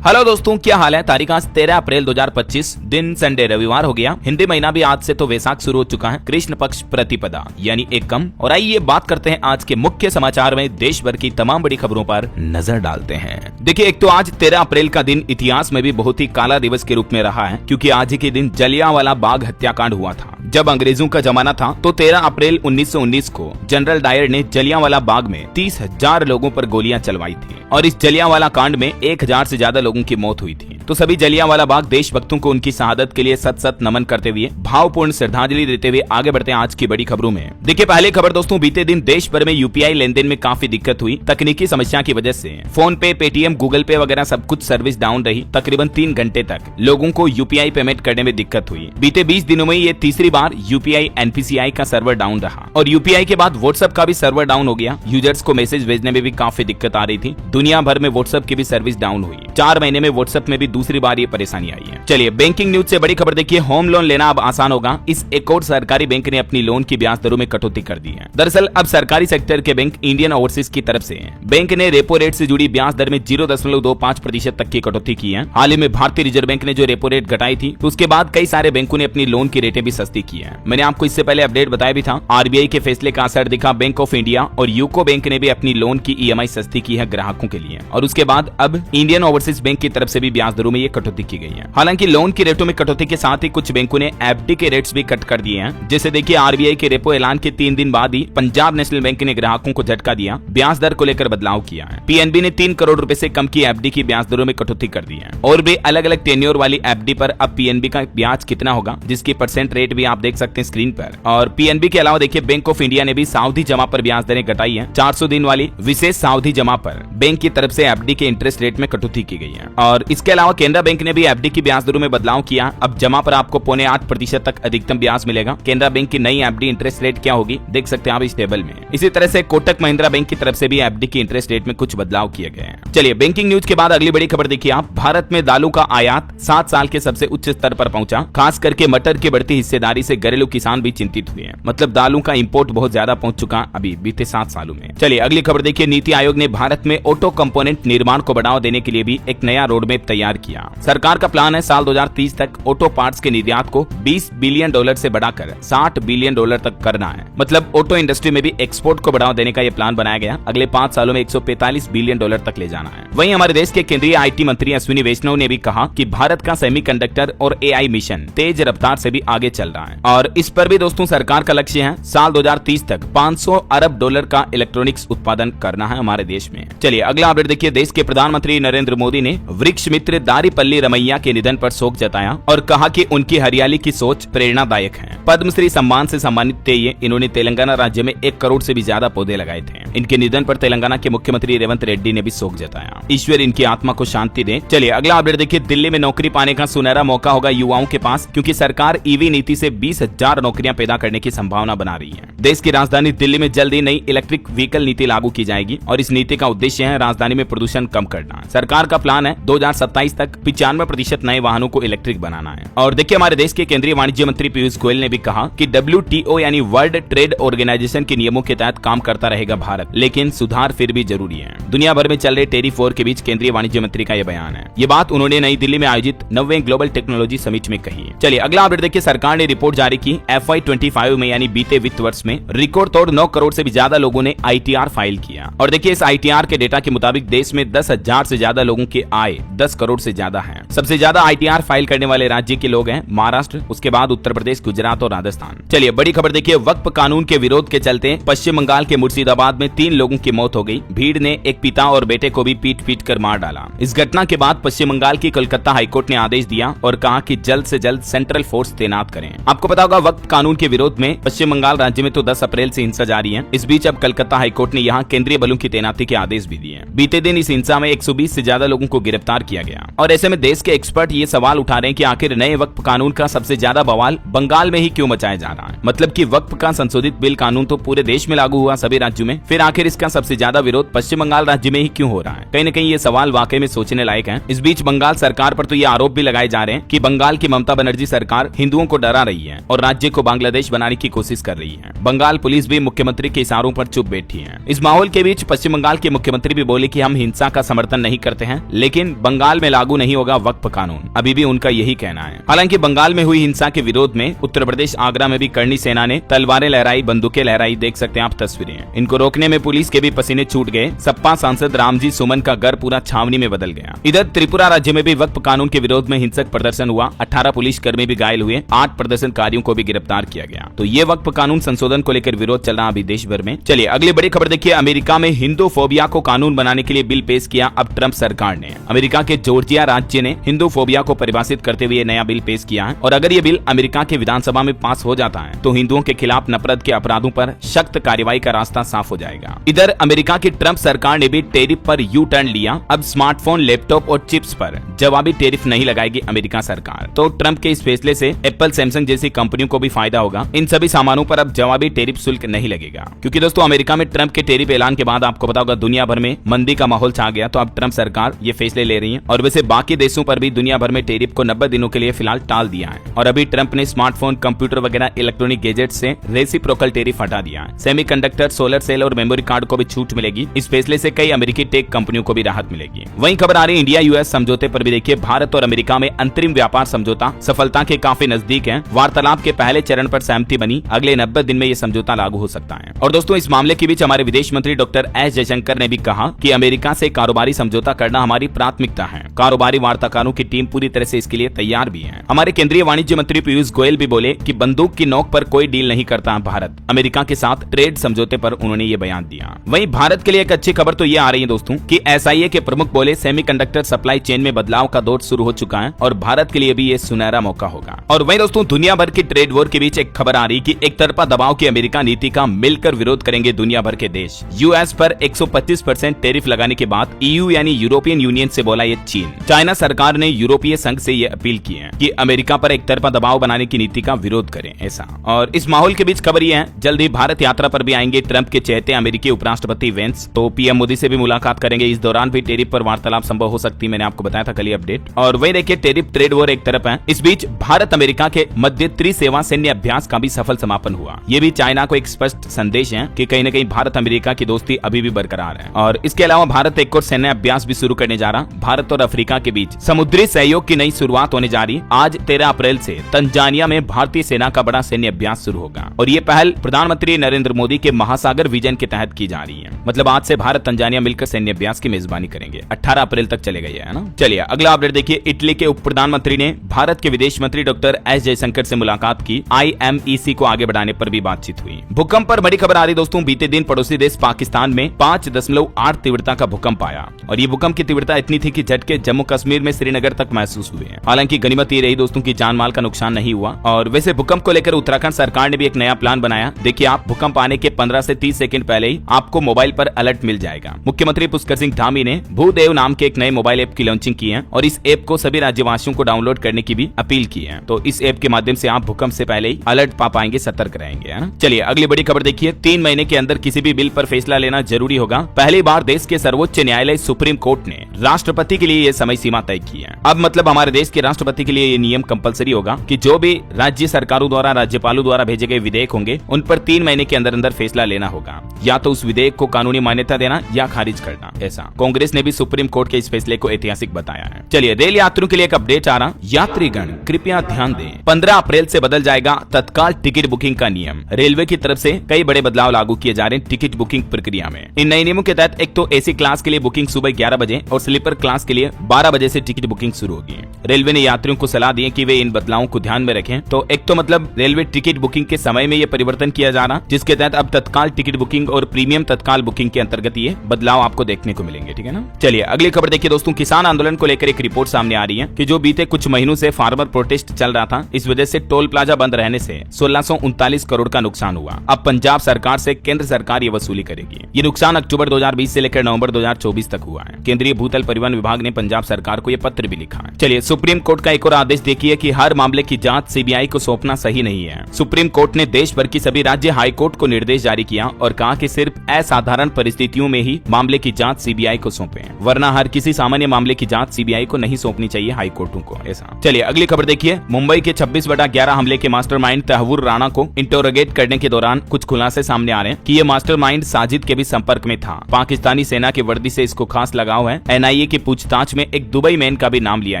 Hello दोस्तों, क्या हाल है। तारीख आज 13 अप्रैल 2025, दिन संडे रविवार हो गया। हिंदी महीना भी आज से तो वैशाख शुरू हो चुका है, कृष्ण पक्ष प्रतिपदा यानी एकम। और आइए बात करते हैं आज के मुख्य समाचार में देश भर की तमाम बड़ी खबरों पर नजर डालते हैं। देखिए, एक तो आज 13 अप्रैल का दिन इतिहास में भी बहुत ही काला दिवस के रूप में रहा है, क्योंकि आज ही के दिन जलियांवाला बाग हत्याकांड हुआ था। जब अंग्रेजों का जमाना था तो 13 अप्रैल 1919 को जनरल डायर ने जलियांवाला बाग में 30,000 लोगों पर गोलियां चलवाई थी और इस जलियांवाला कांड में 1,000 से ज्यादा लोगों की मौत हुई थी। तो सभी जलियांवाला बाग देशभक्तों को उनकी शहादत के लिए सत सत नमन करते हुए भावपूर्ण श्रद्धांजलि देते हुए आगे बढ़ते हैं आज की बड़ी खबरों में। देखिए, पहले खबर दोस्तों, बीते दिन देश भर में यूपीआई लेन देन में काफी दिक्कत हुई। तकनीकी समस्या की वजह से फोन पे, पेटीएम, गूगल पे वगैरह सब कुछ सर्विस डाउन रही। तकरीबन 3 घंटे तक लोगों को यूपीआई पेमेंट करने में दिक्कत हुई। बीते 20 दिनों में ये तीसरी बार यूपीआई एनपीसीआई का सर्वर डाउन रहा और यूपीआई के बाद व्हाट्सएप का भी सर्वर डाउन हो गया। यूजर्स को मैसेज भेजने में भी काफी दिक्कत आ रही थी। दुनिया भर में व्हाट्सएप की भी सर्विस डाउन हुई। 4 महीने में व्हाट्सएप में भी दूसरी बार ये परेशानी आई है। चलिए, बैंकिंग न्यूज से बड़ी खबर देखिए। होम लोन लेना अब आसान होगा। इस एक और सरकारी बैंक ने अपनी लोन की ब्याज दरों में कटौती कर दी है। दरअसल अब सरकारी सेक्टर के बैंक इंडियन ओवरसीज की तरफ से बैंक ने रेपो रेट से जुड़ी ब्याज दर में 0.25% तक की कटौती की है। हाल ही में भारतीय रिजर्व बैंक ने जो रेपो रेट घटाई थी, तो उसके बाद कई सारे बैंकों ने अपनी लोन की रेटें भी सस्ती की है। मैंने आपको इससे पहले अपडेट बताया भी था। आरबीआई के फैसले का असर दिखा। बैंक ऑफ इंडिया और यूको बैंक ने भी अपनी लोन की ईएमआई सस्ती की है ग्राहकों के लिए और उसके बाद अब इंडियन ओवरसीज बैंक की तरफ से भी ब्याज दरों में ये कटौती की गई है। हालांकि लोन की रेटों में कटौती के साथ ही कुछ बैंकों ने एफडी के रेट्स भी कट कर दिए हैं। जैसे देखिए, आरबीआई के रेपो ऐलान के 3 दिन बाद ही पंजाब नेशनल बैंक ने ग्राहकों को झटका दिया, ब्याज दर को लेकर बदलाव किया है। पीएनबी ने 3 करोड़ रुपए से कम की एफडी की ब्याज दरों में कटौती कर दी है और भी अलग अलग टेन्योर वाली एफडी पर अब पीएनबी का ब्याज कितना होगा, जिसकी परसेंट रेट भी आप देख सकते हैं स्क्रीन पर। और पीएनबी के अलावा देखिए, बैंक ऑफ इंडिया ने भी सावधि जमा पर ब्याज दरें घटाई है। 400 दिन वाली विशेष सावधि जमा पर बैंक की तरफ से एफडी के इंटरेस्ट रेट में कटौती की गई है। और इसके अलावा केनरा बैंक ने भी एफडी की ब्याज दरों में बदलाव किया। अब जमा पर आपको 0.8% तक अधिकतम ब्याज मिलेगा। केनरा बैंक की नई एफडी इंटरेस्ट रेट क्या होगी, देख सकते हैं आप इस टेबल में। इसी तरह से कोटक महिंद्रा बैंक की तरफ से भी एफडी की इंटरेस्ट रेट में कुछ बदलाव किए गए हैं। चलिए, बैंकिंग न्यूज के बाद अगली बड़ी खबर देखिए आप। भारत में दालों का आयात 7 साल के सबसे उच्च स्तर पर पहुंचा। खास करके मटर की बढ़ती हिस्सेदारी से घरेलू किसान भी चिंतित हुए हैं। मतलब दालों का इंपोर्ट बहुत ज्यादा पहुंच चुका अभी बीते 7 सालों में। चलिए, अगली खबर देखिए। नीति आयोग ने भारत में ऑटो कंपोनेंट निर्माण को बढ़ावा देने के लिए भी एक नया रोडमैप तैयार किया। सरकार का प्लान है साल 2030 तक ऑटो पार्ट्स के निर्यात को $20 बिलियन से बढ़ाकर $60 बिलियन तक करना है। मतलब ऑटो इंडस्ट्री में भी एक्सपोर्ट को बढ़ावा देने का ये प्लान बनाया गया। अगले 5 सालों में $145 बिलियन तक ले जाना है। वहीं हमारे देश के केंद्रीय आईटी मंत्री अश्विनी वैष्णव ने भी कहा कि भारत का सेमीकंडक्टर और एआई मिशन तेज रफ्तार से भी आगे चल रहा है और इस पर भी दोस्तों सरकार का लक्ष्य है साल 2030 तक $500 अरब का इलेक्ट्रॉनिक्स उत्पादन करना है हमारे देश में। चलिए, अगला अपडेट देखिए। देश के प्रधानमंत्री नरेंद्र मोदी ने वृक्ष मित्र दारीपल्ली रमैया के निधन पर शोक जताया और कहा कि उनकी हरियाली की सोच प्रेरणादायक है। पद्मश्री सम्मान से सम्मानित थे ये। इन्होंने तेलंगाना राज्य में 1 करोड़ से भी ज्यादा पौधे लगाए थे। इनके निधन पर तेलंगाना के मुख्यमंत्री रेवंत रेड्डी ने भी शोक जताया। ईश्वर इनकी आत्मा को शांति दे। चलिए, अगला अपडेट देखिए। दिल्ली में नौकरी पाने का सुनहरा मौका होगा युवाओं के पास, क्योंकि सरकार ईवी नीति से 20,000 नौकरियां पैदा करने की संभावना बना रही है। देश की राजधानी दिल्ली में जल्द ही नई इलेक्ट्रिक व्हीकल नीति लागू की जाएगी और इस नीति का उद्देश्य है राजधानी में प्रदूषण कम करना। सरकार का प्लान है 2027 तक 95% नए वाहनों को इलेक्ट्रिक बनाना है। और देखिए, हमारे देश के केंद्रीय वाणिज्य मंत्री पीयूष गोयल ने भी कहा कि WTO यानी वर्ल्ड ट्रेड ऑर्गेनाइजेशन के नियमों के तहत काम करता रहेगा भारत, लेकिन सुधार फिर भी जरूरी है। दुनिया भर में चल रहे टेरिफ वॉर के बीच केंद्रीय वाणिज्य मंत्री का यह बयान है। ये बात उन्होंने नई दिल्ली में आयोजित 9वें ग्लोबल टेक्नोलॉजी समिट में कही। चलिए, अगला अपडेट देखिए। सरकार ने रिपोर्ट जारी की। FY25 में यानी बीते वित्त वर्ष में रिकॉर्ड तोड़ 9 करोड़ से भी ज्यादा लोगों ने ITR फाइल किया और देखिए, इस ITR के डेटा के मुताबिक देश में 10,000 से ज्यादा लोगों की आय 10 करोड़ से ज्यादा है। सबसे ज्यादा ITR फाइल करने वाले राज्य के लोग हैं महाराष्ट्र, उसके बाद उत्तर प्रदेश, गुजरात और राजस्थान। चलिए, बड़ी खबर देखिए। वक्फ कानून के विरोध के चलते पश्चिम बंगाल के मुर्शिदाबाद में 3 लोगों की मौत हो गई। भीड़ ने एक पिता और बेटे को भी पीट कर मार डाला। इस घटना के बाद पश्चिम बंगाल की कोलकाता हाईकोर्ट ने आदेश दिया और कहा कि जल्द से जल्द सेंट्रल फोर्स तैनात करें। आपको पता होगा, वक्फ कानून के विरोध में पश्चिम बंगाल राज्य में तो 10 अप्रैल से हिंसा जारी है। इस बीच अब कलकत्ता हाईकोर्ट ने यहाँ केंद्रीय बलों की तैनाती के आदेश भी दिए। बीते दिन इस हिंसा में 120 से ज्यादा लोगों को गिरफ्तार किया गया और ऐसे में देश के एक्सपर्ट ये सवाल उठा रहे हैं कि आखिर नए वक्फ कानून का सबसे ज्यादा बवाल बंगाल में ही क्यों मचाया जा रहा है। मतलब कि वक्फ का संशोधित बिल कानून तो पूरे देश में लागू हुआ सभी राज्यों में, फिर आखिर इसका सबसे ज्यादा विरोध पश्चिम बंगाल राज्य में ही क्यों हो रहा है। कहीं न कहीं ये सवाल वाकई में सोचने लायक है। इस बीच बंगाल सरकार पर तो ये आरोप भी लगाए जा रहे हैं कि बंगाल की ममता बनर्जी सरकार हिंदुओं को डरा रही है और राज्य को बांग्लादेश बनाने की कोशिश कर रही है। बंगाल पुलिस भी मुख्यमंत्री के इशारों पर चुप बैठी है। इस माहौल के बीच पश्चिम बंगाल के मुख्यमंत्री भी बोले कि हम हिंसा का समर्थन नहीं करते हैं, लेकिन बंगाल में लागू नहीं होगा वक्फ कानून। अभी भी उनका यही कहना है। हालांकि बंगाल में हुई हिंसा के विरोध में उत्तर प्रदेश आगरा में भी करनी सेना ने तलवारें लहराई, बंदूकें लहराई। देख सकते हैं आप तस्वीरें। इनको रोकने में पुलिस के भी पसीने छूट गए। सपा सांसद रामजी सुमन का घर पूरा छावनी में बदल गया। इधर त्रिपुरा राज्य में भी वक्फ कानून के विरोध में हिंसक प्रदर्शन हुआ। 18 पुलिसकर्मी भी घायल हुए। 8 प्रदर्शनकारियों को भी गिरफ्तार किया गया। तो ये वक्फ कानून संशोधन को लेकर विरोध चल रहा अभी देश भर में। चलिए अगली बड़ी खबर देखिए। अमेरिका में हिंदू फोबिया को कानून बनाने के लिए बिल पेश किया अब ट्रंप सरकार ने। अमेरिका के जॉर्जिया राज्य ने हिंदू फोबिया को परिभाषित करते हुए नया बिल पेश किया है और अगर ये बिल अमेरिका के विधानसभा में पास हो जाता है तो हिंदुओं के खिलाफ नफरत के अपराधों पर सख्त कार्रवाई का रास्ता साफ हो जाएगा। इधर अमेरिका की ट्रंप सरकार ने भी टैरिफ पर यू टर्न लिया। अब स्मार्टफोन, लैपटॉप और चिप्स पर जवाबी टैरिफ नहीं लगाएगी अमेरिका सरकार। तो ट्रंप के इस फैसले से एप्पल, सैमसंग जैसी कंपनियों को भी फायदा होगा। इन सभी सामानों पर अब जवाबी टैरिफ शुल्क नहीं लगेगा, क्योंकि दोस्तों अमेरिका में ट्रंप के टैरिफ ऐलान के बाद आपको पता होगा दुनिया भर में मंदी का माहौल छा गया। तो अब ट्रंप सरकार ये फैसले ले रही है और वैसे बाकी देशों पर भी दुनिया भर में टैरिफ को 90 दिनों के लिए फिलहाल टाल दिया है। और अभी ट्रंप ने स्मार्टफोन, कंप्यूटर वगैरह इलेक्ट्रॉनिक गैजेट से रेसिप्रोकल टैरिफ हटा दिया है। सेमीकंडक्टर, सोलर सेल और मेमोरी कार्ड को भी छूट मिलेगी। इस फैसले से कई अमेरिकी टेक कंपनियों को भी राहत मिलेगी। वहीं खबर आ रही है इंडिया यूएस समझौते पर भी। देखिए भारत और अमेरिका में अंतरिम व्यापार समझौता सफलता के काफी नजदीक है। वार्तालाप के पहले चरण पर सहमति बनी। अगले 90 दिन में ये समझौता लागू हो सकता है। और दोस्तों इस मामले के बीच हमारे विदेश मंत्री डॉक्टर एस जयशंकर ने भी कहा कि अमेरिका से कारोबारी समझौता करना हमारी प्राथमिकता है। कारोबारी वार्ताकारों की टीम पूरी तरह से इसके लिए तैयार भी है। हमारे केंद्रीय वाणिज्य मंत्री पीयूष गोयल भी बोले कि बंदूक की नोक पर कोई डील नहीं करता भारत। अमेरिका के साथ ट्रेड समझौते पर उन्होंने ये बयान दिया। वहीं भारत के लिए एक अच्छी खबर तो ये आ रही है दोस्तों कि एसआईए के प्रमुख बोले सेमीकंडक्टर सप्लाई चेन में बदलाव का दौर शुरू हो चुका है और भारत के लिए भी ये सुनहरा मौका होगा। और वहीं दोस्तों दुनिया भर की ट्रेड वॉर के बीच एक खबर आ रही कि एक तरफा दबाव की अमेरिका नीति का मिलकर विरोध करेंगे दुनिया भर के देश। यूएस पर 125% टैरिफ लगाने के बाद ईयू यानी यूरोपियन यूनियन से बोला ये चीन। चाइना सरकार ने यूरोपीय संघ से ये अपील की है कि अमेरिका पर एक तरफा दबाव बनाने की नीति का विरोध करें ऐसा। और इस माहौल के बीच खबर ये है जल्द ही भारत यात्रा पर भी आएंगे ट्रंप के चहेते अमेरिकी उपराष्ट्रपति वेंस। तो पीएम मोदी से भी मुलाकात करेंगे। इस दौरान भी टैरिफ पर वार्तालाप संभव हो सकती है। मैंने आपको बताया था कल ही अपडेट। और वही देखिए टैरिफ ट्रेड वॉर एक तरफ है। इस बीच भारत अमेरिका के मध्य त्रिसेवा सैन्य अभ्यास का भी सफल समापन हुआ। ये भी चाइना को एक स्पष्ट संदेश है कि कहीं न कहीं भारत अमेरिका की दोस्ती अभी भी बरकरार है। और इसके अलावा भारत एक और सैन्य अभ्यास भी शुरू करने जा रहा। भारत और अफ्रीका के बीच समुद्री सहयोग की नई शुरुआत होने जा रही। आज 13 अप्रैल से तंजानिया में भारतीय सेना का बड़ा सैन्य अभ्यास शुरू होगा और ये पहल प्रधानमंत्री नरेंद्र मोदी के महासागर विजन के तहत की जा रही है। मतलब आज से भारत तंजानिया मिलकर सैन्य अभ्यास की मेजबानी करेंगे। 18 अप्रैल तक चलेगा ये, है ना। चलिए अगला अपडेट देखिए। इटली के उप प्रधानमंत्री ने भारत के विदेश मंत्री डॉक्टर एस जयशंकर से मुलाकात की। IMEC को आगे बढ़ाने पर भी बातचीत हुई। भूकंप पर बड़ी खबर आ रही दोस्तों। बीते दिन पड़ोसी देश पाकिस्तान में 5.8 तीव्रता का भूकंप आया और ये भूकंप की तीव्रता इतनी थी कि झटके जम्मू कश्मीर में श्रीनगर तक महसूस हुए हैं। हालांकि गनीमत ये रही दोस्तों की जान माल का नुकसान नहीं हुआ। और वैसे भूकंप को लेकर उत्तराखंड सरकार ने भी एक नया प्लान बनाया। देखिए आप भूकंप आने के 15 से 30 सेकंड पहले ही आपको मोबाइल पर अलर्ट मिल जाएगा। मुख्यमंत्री पुष्कर सिंह धामी ने भूदेव नाम के एक नए मोबाइल ऐप की लॉन्चिंग की है और इस ऐप को सभी राज्यवासियों को डाउनलोड करने की भी अपील की है। तो इस ऐप के माध्यम से आप भूकंप से पहले ही अलर्ट पा पाएंगे, सतर्क रहेंगे, है ना। चलिए अगली बड़ी खबर देखिए। 3 महीने के अंदर किसी भी बिल पर फैसला लेना जरूरी होगा। पहली बार देश के सर्वोच्च न्यायालय सुप्रीम कोर्ट ने राष्ट्रपति के लिए ये समय सीमा तय की है। अब मतलब हमारे देश के राष्ट्रपति के लिए ये नियम कंपलसरी होगा कि जो भी राज्य सरकारों द्वारा, राज्यपालों द्वारा भेजे गए विधेयक होंगे उन पर 3 महीने के अंदर अंदर फैसला लेना होगा। या तो उस विधेयक को कानूनी मान्यता देना या खारिज करना। ऐसा कांग्रेस ने भी सुप्रीम कोर्ट के इस फैसले को ऐतिहासिक बताया है। चलिए रेल यात्रियों के लिए एक अपडेट आ रहा। यात्रीगण कृपया ध्यान दें, 15 अप्रैल से बदल जाएगा तत्काल टिकट बुकिंग का नियम। रेलवे की तरफ से कई बड़े बदलाव लागू किए जा रहे हैं टिकट बुकिंग प्रक्रिया में। इन नए नियमों के तहत एक तो एसी क्लास के लिए बुकिंग सुबह 11 बजे और स्लीपर क्लास के लिए 12 बजे से टिकट बुकिंग शुरू होगी। रेलवे ने यात्रियों को सलाह दी है कि वे इन बदलावों को ध्यान में रखें। तो एक तो मतलब रेलवे टिकट बुकिंग के समय में ये परिवर्तन किया जा रहा, जिसके तहत अब तत्काल टिकट बुकिंग और प्रीमियम तत्काल बुकिंग के अंतर्गत ये बदलाव आपको देखने को मिलेंगे, ठीक है ना। चलिए अगली खबर देखिए दोस्तों। किसान आंदोलन को लेकर एक रिपोर्ट सामने आ रही है कि जो बीते कुछ महीनों से फार्मर प्रोटेस्ट चल रहा था, इस वजह से टोल प्लाजा बंद रहने से 1639 करोड़ का नुकसान हुआ। अब पंजाब सरकार से केंद्र सरकार ये वसूली करेगी। ये नुकसान अक्टूबर 2020 से लेकर नवंबर 2024 तक हुआ है। केंद्रीय भूतल परिवहन विभाग ने पंजाब पंजाब सरकार को यह पत्र भी लिखा है। चलिए सुप्रीम कोर्ट का एक और आदेश देखिए कि हर मामले की जांच सीबीआई को सौंपना सही नहीं है। सुप्रीम कोर्ट ने देश भर की सभी राज्य हाई कोर्ट को निर्देश जारी किया और कहा कि सिर्फ असाधारण परिस्थितियों में ही मामले की जांच सीबीआई को सौंपे, वरना हर किसी सामान्य मामले की जांच सीबीआई को नहीं सौंपनी चाहिए हाई कोर्टों को ऐसा। चलिए अगली खबर देखिए। मुंबई के 26/11 हमले के मास्टरमाइंड तहव्वुर राणा को इंटरोगेट करने के दौरान कुछ खुलासे सामने आ रहे हैं कि ये मास्टरमाइंड साजिद के भी संपर्क में था। पाकिस्तानी सेना की वर्दी से इसको खास लगाव है। एनआईए की पूछताछ में एक दुबई मैन का भी नाम लिया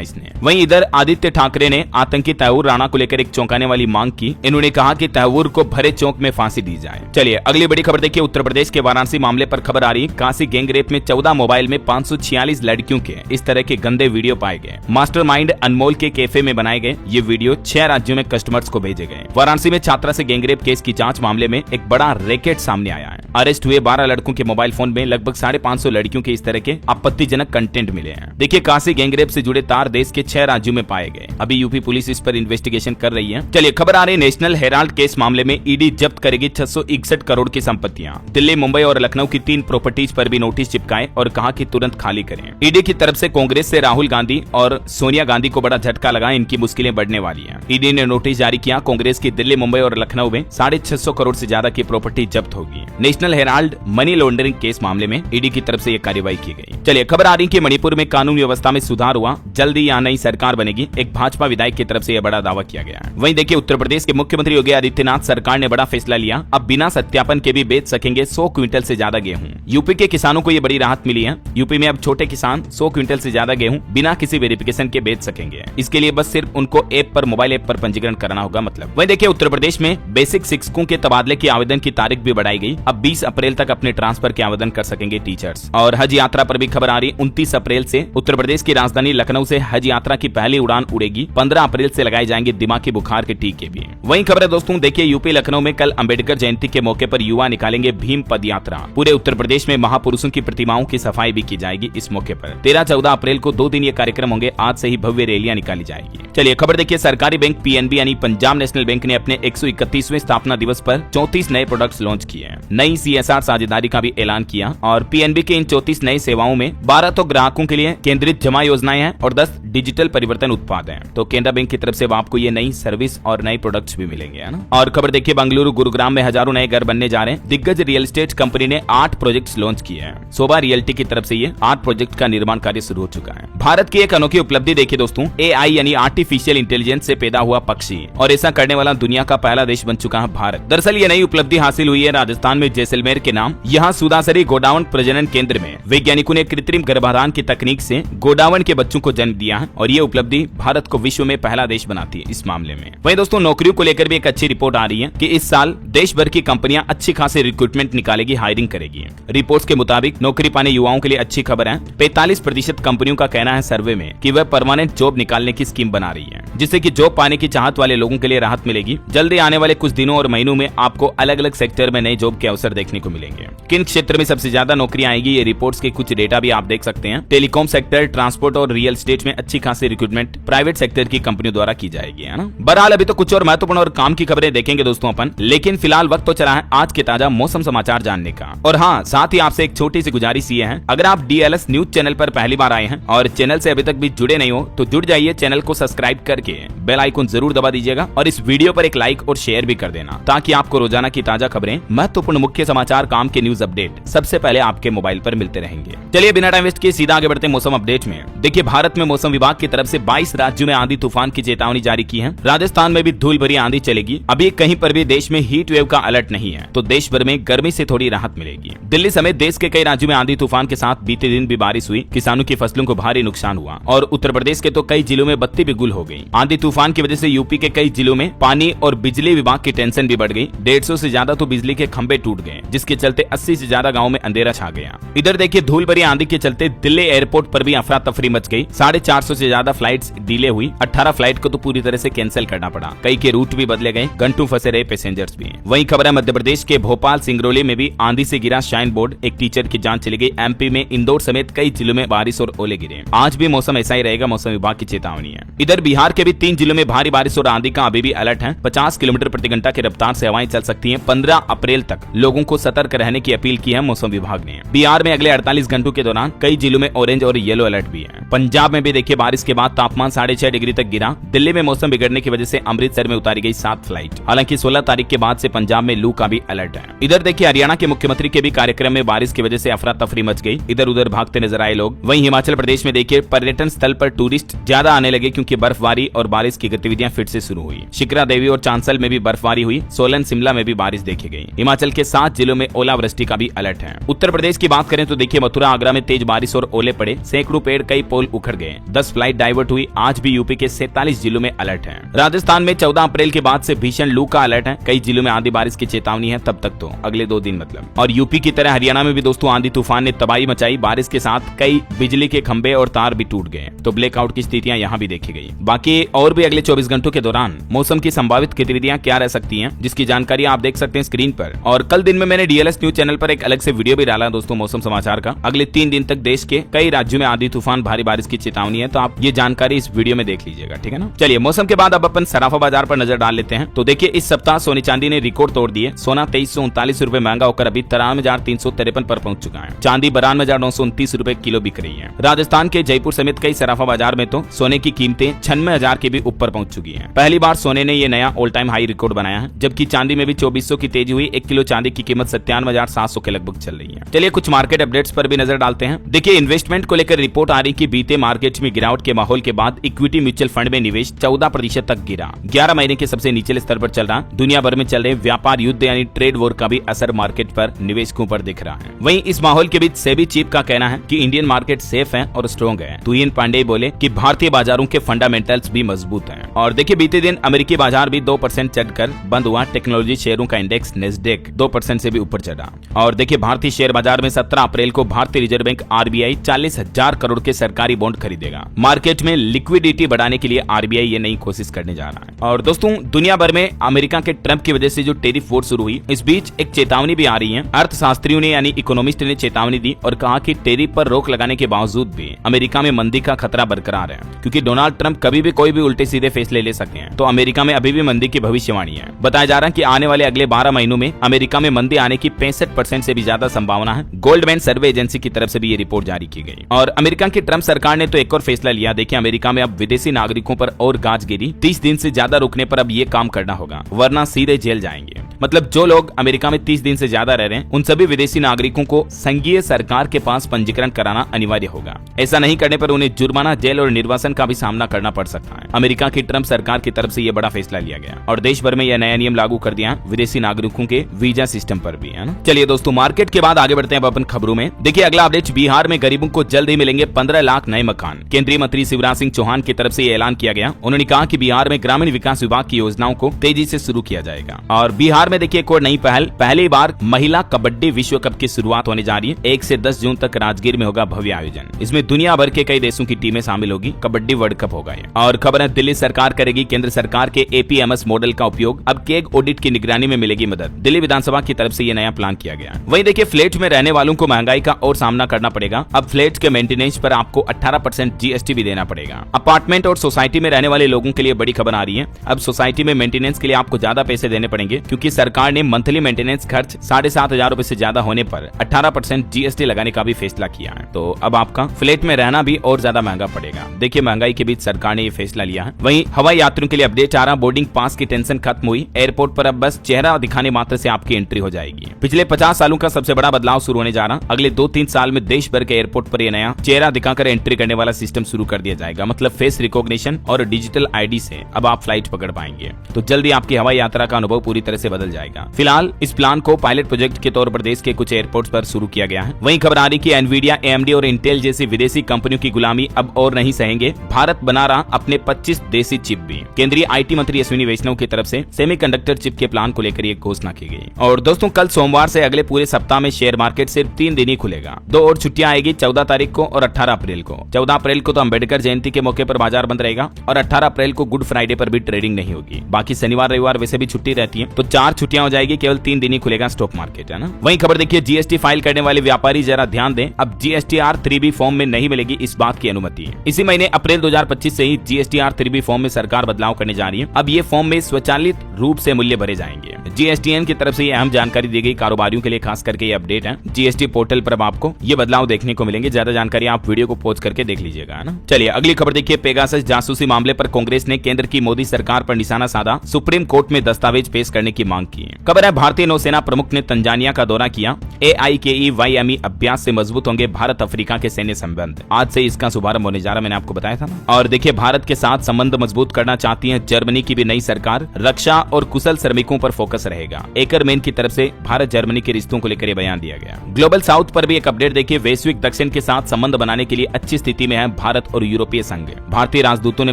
इसने। वहीं इधर आदित्य ठाकरे ने आतंकी तहव्वुर राणा को लेकर एक चौंकाने वाली मांग की। इन्होंने कहा कि तहव्वुर को भरे चौक में फांसी दी जाए। चलिए अगली बड़ी खबर देखिए। उत्तर प्रदेश के वाराणसी मामले पर खबर आ रही है। काशी गैंग रेप में 14 मोबाइल में 546 लड़कियों के इस तरह के गंदे वीडियो पाए गए। मास्टरमाइंड अनमोल के कैफे में बनाए गए ये वीडियो 6 राज्यों में कस्टमर्स को भेजे गए। वाराणसी में छात्रा से गैंगरेप केस की जांच मामले में एक बड़ा रैकेट सामने आया है। अरेस्ट हुए 12 लड़कों के मोबाइल फोन में लगभग 550 लड़कियों के इस तरह के आपत्तिजनक कंटेंट मिले हैं। देखिए काशी गैंगरेप से जुड़े तार देश के 6 राज्यों में पाए गए। अभी यूपी पुलिस इस पर इन्वेस्टिगेशन कर रही है। चलिए खबर आ रही है नेशनल हेराल्ड केस मामले में ईडी जब्त करेगी 661 करोड़ की संपत्तियां। दिल्ली, मुंबई और लखनऊ की 3 प्रॉपर्टीज पर भी नोटिस चिपकाए और कहा कि तुरंत खाली करें। ईडी की तरफ से कांग्रेस से राहुल गांधी और सोनिया गांधी को बड़ा झटका लगा। इनकी मुश्किलें बढ़ने वाली हैं। ईडी ने नोटिस जारी किया। कांग्रेस की दिल्ली, मुंबई और लखनऊ में 650 करोड़ से ज्यादा की प्रॉपर्टी जब्त होगी। National Herald money laundering case मामले में ईडी की तरफ से यह कार्रवाई की गई। चलिए खबर आ रही है कि मणिपुर में कानून व्यवस्था में सुधार हुआ। जल्दी यहाँ नई सरकार बनेगी। एक भाजपा विधायक की तरफ से यह बड़ा दावा किया गया है। वहीं देखिए उत्तर प्रदेश के मुख्यमंत्री योगी आदित्यनाथ सरकार ने बड़ा फैसला लिया। अब बिना सत्यापन के भी बेच सकेंगे 100 क्विंटल से ज्यादा गेहूं। यूपी के किसानों को यह बड़ी राहत मिली है। यूपी में अब छोटे किसान 100 क्विंटल से ज्यादा गेहूं बिना किसी वेरिफिकेशन के बेच सकेंगे। इसके लिए बस सिर्फ उनको ऐप पर, मोबाइल ऐप पर पंजीकरण करना होगा। मतलब वहीं देखिए उत्तर प्रदेश में बेसिक शिक्षकों के तबादले की आवेदन की तारीख भी बढ़ाई गई। अब 20 अप्रैल तक अपने ट्रांसफर के आवेदन कर सकेंगे टीचर्स। और हज यात्रा पर भी खबर आ रही। 29 अप्रैल से उत्तर प्रदेश की राजधानी लखनऊ से हज यात्रा की पहली उड़ान उड़ेगी। 15 अप्रैल से लगाए जाएंगे दिमागी बुखार के टीके भी। वहीं खबर है दोस्तों देखिए यूपी लखनऊ में कल अंबेडकर जयंती के मौके पर युवा निकालेंगे भीम पद यात्रा। पूरे उत्तर प्रदेश में महापुरुषों की प्रतिमाओं की सफाई भी की जाएगी। इस मौके पर 13-14 अप्रैल को 2 दिन ये कार्यक्रम होंगे। आज से ही भव्य रैलियां निकाली जाएगी। चलिए खबर देखिए। सरकारी बैंक पीएनबी यानी पंजाब नेशनल बैंक ने अपने 131वें स्थापना दिवस पर 34 नए प्रोडक्ट्स लॉन्च किए हैं। नई सीएसआर साझेदारी का भी ऐलान किया और पीएनबी के इन 34 नई सेवाओं में 12 तो ग्राहकों के लिए केंद्रित जमा योजनाएं हैं और 10 डिजिटल परिवर्तन उत्पाद हैं। तो केनरा बैंक की तरफ से आपको ये नई सर्विस और नए प्रोडक्ट्स भी मिलेंगे, है ना। और खबर देखिए बेंगलुरु, गुरुग्राम में हजारों नए घर बनने जा रहे हैं। दिग्गज रियल एस्टेट कंपनी ने 8 प्रोजेक्ट्स लॉन्च किए हैं। शोभा रियल्टी की तरफ से ये 8 प्रोजेक्ट का निर्माण कार्य शुरू हो चुका है। भारत की एक अनोखी उपलब्धि देखिए दोस्तों। एआई यानी आर्टिफिशियल इंटेलिजेंस से पैदा हुआ पक्षी, और ऐसा करने वाला दुनिया का पहला देश बन चुका है भारत। दरअसल ये नई उपलब्धि हासिल हुई है राजस्थान में जैसलमेर के नाम। यहाँ सुदासरी गोडावण प्रजनन केंद्र में वैज्ञानिकों ने कृत्रिम गर्भाधान की तकनीक से गोडावण के बच्चों को जन्म दिया है और ये उपलब्धि भारत को विश्व में पहला देश बनाती है इस मामले में। वहीं दोस्तों नौकरियों को लेकर भी एक अच्छी रिपोर्ट आ रही है कि इस साल देश भर की कंपनियां अच्छी खासी रिक्रूटमेंट निकालेगी, हायरिंग करेगी। रिपोर्ट्स के मुताबिक नौकरी पाने युवाओं के लिए अच्छी खबर है। 45% कंपनियों का कहना है सर्वे में कि वह परमानेंट जॉब निकालने की स्कीम बना रही है, जिससे कि जॉब पाने की चाहत वाले लोगों के लिए राहत मिलेगी। जल्दी आने वाले कुछ दिनों और महीनों में आपको अलग अलग सेक्टर में नए जॉब के अवसर देखने को मिलेंगे। किन क्षेत्र में सबसे ज्यादा नौकरियां आएगी ये रिपोर्ट्स के कुछ डेटा भी आप देख सकते हैं। टेलीकॉम सेक्टर, ट्रांसपोर्ट और रियल एस्टेट में अच्छी खासी रिक्रूटमेंट प्राइवेट सेक्टर की कंपनियों द्वारा की जाएगी, है ना। बहरहाल अभी तो कुछ और महत्वपूर्ण और काम की खबरें देखेंगे दोस्तों अपन, लेकिन फिलहाल वक्त तो चला है आज के ताजा मौसम समाचार जानने का। और हाँ, साथ ही आपसे एक छोटी सी गुजारिश ये है, अगर आप डीएलएस न्यूज चैनल पर पहली बार आए हैं और चैनल से अभी तक भी जुड़े नहीं हो तो जुड़ जाइए। चैनल को सब्सक्राइब करके बेल आइकन जरूर दबा दीजिएगा और इस वीडियो पर एक लाइक और शेयर भी कर देना, ताकि आपको रोजाना की ताजा खबरें, महत्वपूर्ण मुख्य समाचार, काम के न्यूज अपडेट सबसे पहले आपके मोबाइल पर मिलते रहेंगे। चलिए बिना टाइम वेस्ट किए सीधा आगे बढ़ते मौसम अपडेट में। देखिए भारत में मौसम विभाग की तरफ से 22 राज्यों में आंधी तूफान की चेतावनी जारी की है। राजस्थान में भी धूल भरी आंधी चलेगी। अभी कहीं पर भी देश में हीट वेव का अलर्ट नहीं है, तो देश भर में गर्मी से थोड़ी राहत मिलेगी। दिल्ली समेत देश के कई राज्यों में आंधी तूफान के साथ बीते दिन भी बारिश हुई। किसानों की फसलों को भारी नुकसान हुआ और उत्तर प्रदेश के तो कई जिलों में बत्ती भी गुल हो गई। आंधी तूफान की वजह से यूपी के कई जिलों में पानी और बिजली विभाग की टेंशन भी बढ़ गई। 150 से ज्यादा तो बिजली के खंभे टूट गए, जिसके चलते 80 से ज्यादा गाँव में अंधेरा छा गया। इधर देखिए धूल भरी आंधी के चलते दिल्ली एयरपोर्ट पर भी अफरा तफरी मच गई। 450 से ज्यादा फ्लाइट्स डिले हुई। 18 फ्लाइट को तो पूरी तरह से कैंसिल करना पड़ा। कई के रूट भी बदले गए, घंटों फंसे रहे पैसेंजर्स भी। वहीं खबर है मध्य प्रदेश के भोपाल सिंगरौली में भी आंधी से गिरा शाइन बोर्ड, एक टीचर की जान चली गई। एमपी में इंदौर समेत कई जिलों में बारिश और ओले गिरे। आज भी मौसम ऐसा ही रहेगा, मौसम विभाग की चेतावनी है। इधर बिहार के भी 3 जिलों में भारी बारिश और आंधी का अभी भी अलर्ट है। 50 किलोमीटर प्रति घंटा की रफ्तार से हवाएं चल सकती हैं। 15 अप्रैल तक लोगों को सतर्क रहने की अपील की है मौसम विभाग ने। बिहार में अगले 48 घंटों के दौरान कई जिलों में ऑरेंज और येलो अलर्ट भी है। पंजाब में भी देखिए बारिश के बाद तापमान 6.5 डिग्री तक गिरा। दिल्ली में मौसम बिगड़ने की वजह से अमृतसर में उतारी गई 7 फ्लाइट। हालांकि 16 तारीख के बाद से पंजाब में लू का भी अलर्ट है। इधर देखिए हरियाणा के मुख्यमंत्री के भी कार्यक्रम में बारिश की वजह से अफरा तफरी मच गई। इधर उधर भागते नजर आए लोग। वहीं हिमाचल प्रदेश में देखिए पर्यटन स्थल पर टूरिस्ट ज्यादा आने लगे क्योंकि बर्फबारी और बारिश की गतिविधियां फिर से शुरू हुई। शिकरा देवी और चांसल में भी बर्फबारी हुई। सोलन शिमला में भी बारिश देखी गई। हिमाचल के 7 जिलों में ओलावृष्टि का भी अलर्ट है। उत्तर प्रदेश की बात करें तो देखिए मथुरा आगरा में तेज बारिश और ओले पड़े। सैकड़ों पेड़ कई पोल उखड़ गए। 10 फ्लाइट डाइवर्ट हुई। आज भी यूपी के 47 जिलों में अलर्ट है। राजस्थान में 14 अप्रैल के बाद से भीषण लू का अलर्ट है। कई जिलों में आंधी बारिश की चेतावनी है। तब तक तो अगले 2 दिन मतलब। और यूपी की तरह हरियाणा में भी दोस्तों आंधी तूफान ने तबाही मचाई। बारिश के साथ कई बिजली के खंभे और तार भी टूट गए। तो ब्लैकआउट की स्थितियां यहाँ भी देखी गई। बाकी और भी अगले 24 घंटों के दौरान मौसम की संभावित गतिविधियां क्या रह सकती हैं, जिसकी जानकारी आप देख सकते हैं स्क्रीन पर। और कल दिन में मैंने डीएलएस न्यूज चैनल पर एक अलग से वीडियो भी डाला दोस्तों मौसम समाचार का। अगले 3 दिन तक देश के कई राज्यों में आंधी तूफान भारी बारिश की चेतावनी है। तो आप ये जानकारी इस वीडियो में देख लीजिएगा, ठीक है ना। चलिए मौसम के बाद अब अपन सराफा बाजार पर नजर डाल लेते हैं। तो देखिए इस सप्ताह सोने चांदी ने रिकॉर्ड तोड़ दिए। सोना 2339 रुपए महंगा होकर अभी 93,353 पर पहुंच चुका है। चांदी 92,929 रुपए किलो बिक रही है। राजस्थान के जयपुर समेत कई सराफा बाजार में तो सोने की कीमतें 96,000 के भी ऊपर पहुंच चुकी हैं। पहली बार सोने ने ये नया ऑल टाइम हाई रिकॉर्ड बनाया है। जबकि चांदी में भी 2400 की तेजी हुई। 1 किलो चांदी की कीमत 97,700 के लगभग चल रही है। चलिए कुछ मार्केट अपडेट्स पर भी नजर डालते हैं। देखिए इन्वेस्टमेंट को लेकर रिपोर्ट आ रही कि बीते मार्केट में गिरावट के माहौल के बाद इक्विटी म्यूचुअल फंड में निवेश 14% तक गिरा। 11 महीने के सबसे निचले स्तर पर चल रहा। दुनिया भर में चल रहे व्यापार युद्ध यानी ट्रेड वॉर का भी असर मार्केट पर निवेशकों पर दिख रहा है। वहीं इस माहौल के बीच सेबी चीफ का कहना है कि इंडियन मार्केट सेफ है और स्ट्रॉन्ग है। तुहिन पांडे बोले कि भारतीय बाजारों के फंडामेंटल्स भी मजबूत हैं। और देखिए बीते दिन अमेरिकी बाजार भी 2% चढ़कर बंद हुआ। टेक्नोलॉजी शेयरों का इंडेक्स नेस्डेक 2% से भी ऊपर चढ़ा। और देखिए भारतीय शेयर बाजार में 17 अप्रैल को भारतीय रिजर्व बैंक आरबीआई 40,000 करोड़ के सरकारी बॉन्ड खरीदेगा। मार्केट में लिक्विडिटी बढ़ाने के लिए आरबीआई ये नई कोशिश करने जा रहा है। और दोस्तों दुनिया भर में अमेरिका के ट्रंप की वजह से जो टेरिफ वॉर शुरू हुई, इस बीच एक चेतावनी भी आ रही है। अर्थशास्त्रियों ने यानी इकोनॉमिस्ट ने चेतावनी दी और कहा कि टेरिफ पर रोक लगाने के बावजूद भी अमेरिका में मंदी का खतरा बरकरार है, क्योंकि डोनाल्ड ट्रंप कभी भी कोई भी उल्टे सीधे फैसले ले सकते हैं। तो अमेरिका में अभी भी मंदी की भविष्यवाणी है। बताया जा रहा है कि आने वाले अगले 12 महीनों में अमेरिका में मंदी आने की 65% से भी ज्यादा संभावना है। गोल्डमैन सर्वे एजेंसी की तरफ से भी ये रिपोर्ट जारी की गई। और अमेरिका की ट्रंप सरकार ने तो एक और फैसला लिया। देखिए अमेरिका में अब विदेशी नागरिकों पर और गाज गिरी। 30 दिन से ज्यादा रुकने पर अब ये काम करना होगा, वरना सीधे जेल जाएंगे। मतलब जो लोग अमेरिका में 30 दिन से ज्यादा रह रहे हैं उन सभी विदेशी नागरिकों को संघीय सरकार के पास पंजीकरण कराना अनिवार्य होगा। ऐसा नहीं करने पर उन्हें जुर्माना, जेल और निर्वासन का भी सामना करना पड़ सकता है। अमेरिका की ट्रंप सरकार की तरफ से यह बड़ा फैसला लिया गया और देश भर में यह नया नियम लागू कर दिया विदेशी नागरिकों के वीजा सिस्टम पर भी, है ना। चलिए दोस्तों मार्केट के बाद आगे बढ़ते हैं अपन खबरों में। देखिए अगला अपडेट, बिहार में गरीबों को जल्द ही मिलेंगे 15 लाख नए मकान। केंद्रीय मंत्री शिवराज सिंह चौहान की तरफ से यह ऐलान किया गया। उन्होंने कहा कि बिहार में ग्रामीण विकास विभाग की योजनाओं को तेजी से शुरू किया जाएगा। और बिहार में देखिए एक और नई पहली बार महिला कबड्डी विश्व कप की शुरुआत होने जा रही है। 1 से 10 जून तक राजगीर में होगा भव्य आयोजन। इसमें दुनिया भर के कई देशों की टीमें शामिल होगी। कबड्डी वर्ल्ड कप होगा ये। और खबर है दिल्ली सरकार करेगी केंद्र सरकार के एपीएमएस मॉडल का उपयोग। अब केग ऑडिट की निगरानी में मिलेगी मदद। दिल्ली विधानसभा की तरफ से ये नया प्लान किया गया। वहीं देखिए फ्लैट में रहने वालों को महंगाई का और सामना करना पड़ेगा। अब फ्लैट के मेंटेनेंस पर आपको 18% जीएसटी भी देना पड़ेगा। अपार्टमेंट और सोसाइटी में रहने वाले लोगों के लिए बड़ी खबर आ रही है। अब सोसाइटी में मेंटेनेंस के लिए आपको ज्यादा पैसे देने पड़ेंगे, क्योंकि सरकार ने मंथली मेंटेनेंस खर्च 7,500 रुपए से ज्यादा होने पर 18% जीएसटी लगाने का भी फैसला किया है। तो अब आपका फ्लैट में रहना भी और ज्यादा महंगा पड़ेगा। देखिए महंगाई के बीच सरकार ने ये फैसला लिया है। वहीं हवाई यात्रियों के लिए अपडेट आ रहा, बोर्डिंग पास की टेंशन खत्म हुई। एयरपोर्ट पर अब बस चेहरा दिखाने मात्र से आपकी एंट्री हो जाएगी। पिछले 50 सालों का सबसे बड़ा बदलाव शुरू होने जा रहा। अगले 2-3 साल में देश भर के एयरपोर्ट पर यह नया चेहरा दिखाकर एंट्री करने वाला सिस्टम शुरू कर दिया जाएगा। मतलब फेस रिकॉग्निशन और डिजिटल आईडी से अब आप फ्लाइट पकड़ पाएंगे। तो जल्दी आपकी हवाई यात्रा का अनुभव पूरी तरह से बदल जाएगा। फिलहाल इस प्लान को पायलट प्रोजेक्ट के तौर पर देश के कुछ एयरपोर्ट्स पर शुरू किया गया है। वहीं खबर आ रही कि एनवीडिया, एएमडी और इंटेल जैसी विदेशी कंपनियों की गुलामी अब और नहीं सहेंगे। भारत बना रहा अपने 25 देसी चिप भी। केंद्रीय आईटी मंत्री अश्विनी वैष्णव की तरफ से सेमीकंडक्टर चिप के प्लान को लेकर एक घोषणा की गई। और दोस्तों कल सोमवार से अगले पूरे सप्ताह में शेयर मार्केट सिर्फ 3 दिन ही खुलेगा। 2 और छुट्टियां आएगी, 14 तारीख को और 18 अप्रैल को। 14 अप्रैल को तो अम्बेडकर जयंती के मौके पर बाजार बंद रहेगा और 18 अप्रैल को गुड फ्राइडे पर भी ट्रेडिंग नहीं होगी। बाकी शनिवार रविवार वैसे भी छुट्टी रहती है। तो 4 छुट्टियां हो जाएगी, केवल 3 दिन ही खुलेगा स्टॉक मार्केट, है ना। वहीं खबर देखिए, जीएसटी फाइल करने वाले व्यापारी जरा ध्यान दें, अब GSTR 3B फॉर्म में नहीं मिलेगी इस बात की अनुमति। इसी महीने अप्रैल 2025 से ही GSTR 3B फॉर्म में सरकार बदलाव करने जा रही है। अब ये फॉर्म में स्वचालित रूप से मूल्य भरे जाएंगे। GSTN की तरफ से ये अहम जानकारी दी गई, कारोबारियों के लिए खास करके ये अपडेट है। GST पोर्टल पर अब आपको ये बदलाव देखने को मिलेंगे। ज्यादा जानकारी आप वीडियो को पॉज करके देख लीजिएगा, है ना। चलिए अगली खबर देखिए, पेगासस जासूसी मामले पर कांग्रेस ने केंद्र की मोदी सरकार पर निशाना साधा, सुप्रीम कोर्ट में दस्तावेज पेश करने की मांग की। खबर है, भारतीय नौसेना प्रमुख ने तंजानिया का दौरा किया। AIKE-YME अभ्यास से मजबूत होंगे भारत अफ्रीका के सैन्य संबंध। आज से इसका शुभारंभ होने जा रहा, मैंने आपको बताया था ना। और देखिए, भारत के साथ संबंध मजबूत करना चाहती है जर्मनी की भी नई सरकार। रक्षा और कुशल श्रमिकों पर फोकस रहेगा। एकरमैन की तरफ से भारत जर्मनी के रिश्तों को लेकर बयान दिया गया। ग्लोबल साउथ पर भी एक अपडेट देखिए, वैश्विक दक्षिण के साथ संबंध बनाने के लिए अच्छी स्थिति में है भारत और यूरोपीय संघ। भारतीय राजदूतों ने